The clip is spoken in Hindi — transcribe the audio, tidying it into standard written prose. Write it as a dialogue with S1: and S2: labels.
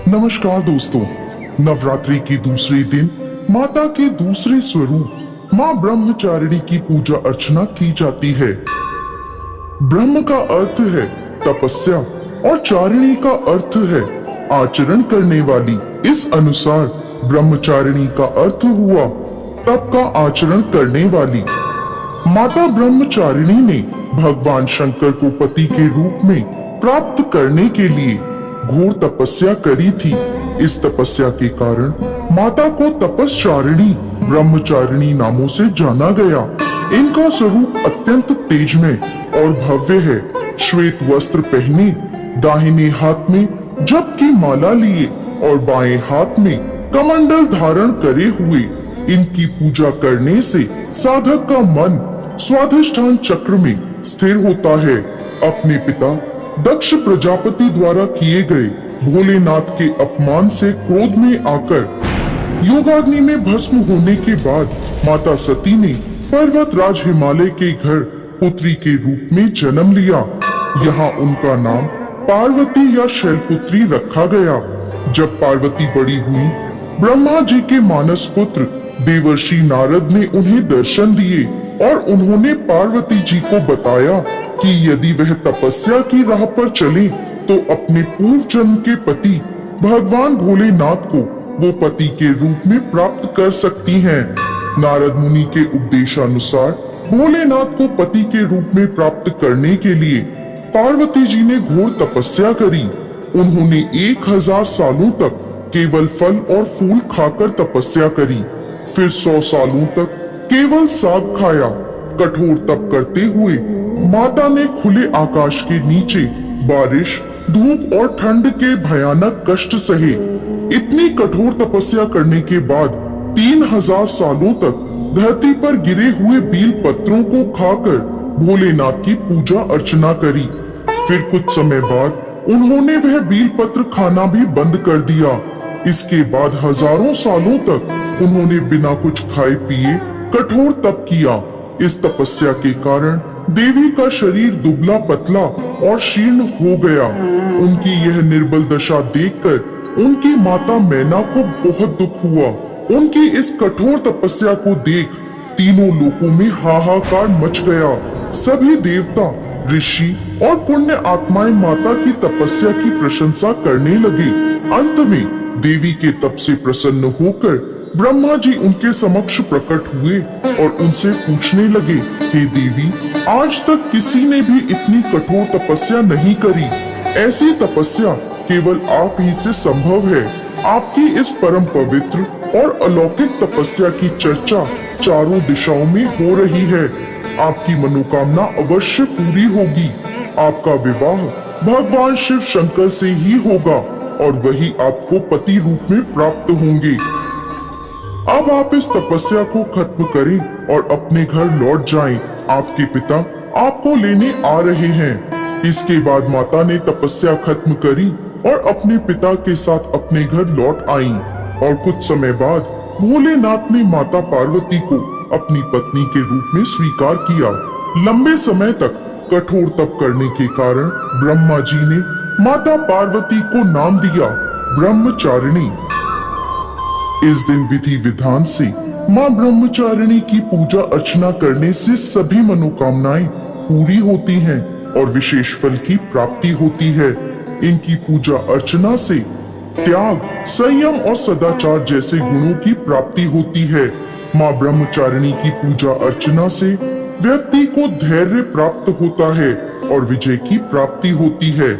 S1: नमस्कार दोस्तों, नवरात्रि के दूसरे दिन माता के दूसरे स्वरूप माँ ब्रह्मचारिणी की पूजा अर्चना की जाती है। ब्रह्म का अर्थ है तपस्या और चारिणी का अर्थ है आचरण करने वाली। इस अनुसार ब्रह्मचारिणी का अर्थ हुआ तप का आचरण करने वाली। माता ब्रह्मचारिणी ने भगवान शंकर को पति के रूप में प्राप्त करने के लिए घोर तपस्या करी थी। इस तपस्या के कारण माता को तपस्चारिणी ब्रह्मचारिणी नामों से जाना गया। इनका स्वरूप अत्यंत तेजमय और भव्य है। श्वेत वस्त्र पहने, दाहिने हाथ में जप की माला लिए और बाएं हाथ में कमंडल धारण करे हुए इनकी पूजा करने से साधक का मन स्वाधिष्ठान चक्र में स्थिर होता है। अपने पिता दक्ष प्रजापति द्वारा किए गए भोलेनाथ के अपमान से क्रोध में आकर योगाग्नि में भस्म होने के बाद माता सती ने पर्वतराज हिमालय के घर पुत्री के रूप में जन्म लिया। यहाँ उनका नाम पार्वती या शैलपुत्री रखा गया। जब पार्वती बड़ी हुई, ब्रह्मा जी के मानस पुत्र देवर्षि नारद ने उन्हें दर्शन दिए और उन्होंने पार्वती जी को बताया कि यदि वह तपस्या की राह पर चले तो अपने पूर्व जन्म के पति भगवान भोलेनाथ को वो पति के रूप में प्राप्त कर सकती हैं। नारद मुनि के उपदेशानुसार भोलेनाथ को पति के रूप में प्राप्त करने के लिए पार्वती जी ने घोर तपस्या करी। उन्होंने 1000 सालों तक केवल फल और फूल खाकर तपस्या करी। फिर 100 सालों तक केवल साग खाया। कठोर तप करते हुए माता ने खुले आकाश के नीचे बारिश, धूप और ठंड के भयानक कष्ट सहे। इतनी कठोर तपस्या करने के बाद 3000 सालों तक धरती पर गिरे हुए बील पत्रों को खाकर भोलेनाथ की पूजा अर्चना करी। फिर कुछ समय बाद उन्होंने वह बील पत्र खाना भी बंद कर दिया। इसके बाद हजारों सालों तक उन्होंने बिना कुछ खाए पिए कठोर तप किया। इस तपस्या के कारण देवी का शरीर दुबला पतला और शीर्ण हो गया। उनकी यह निर्बल दशा देखकर उनकी माता मैना को बहुत दुख हुआ। उनकी इस कठोर तपस्या को देख तीनों लोकों में हाहाकार मच गया। सभी देवता, ऋषि और पुण्य आत्माएं माता की तपस्या की प्रशंसा करने लगे। अंत में देवी के तप से प्रसन्न होकर ब्रह्मा जी उनके समक्ष प्रकट हुए और उनसे पूछने लगे, हे देवी, आज तक किसी ने भी इतनी कठोर तपस्या नहीं करी। ऐसी तपस्या केवल आप ही से संभव है। आपकी इस परम पवित्र और अलौकिक तपस्या की चर्चा चारों दिशाओं में हो रही है। आपकी मनोकामना अवश्य पूरी होगी। आपका विवाह भगवान शिव शंकर से ही होगा और वही आपको पति रूप में प्राप्त होंगे। अब आप इस तपस्या को खत्म करें और अपने घर लौट जाएं। आपके पिता आपको लेने आ रहे हैं। इसके बाद माता ने तपस्या खत्म करी और अपने पिता के साथ अपने घर लौट आईं। और कुछ समय बाद भोलेनाथ ने माता पार्वती को अपनी पत्नी के रूप में स्वीकार किया। लंबे समय तक कठोर तप करने के कारण ब्रह्मा जी ने माता पार्वती को नाम दिया ब्रह्मचारिणी। इस दिन विधि विधान से माँ ब्रह्मचारिणी की पूजा अर्चना करने से सभी मनोकामनाएं पूरी होती हैं और विशेष फल की प्राप्ति होती है। इनकी पूजा अर्चना से त्याग, संयम और सदाचार जैसे गुणों की प्राप्ति होती है। माँ ब्रह्मचारिणी की पूजा अर्चना से व्यक्ति को धैर्य प्राप्त होता है और विजय की प्राप्ति होती है।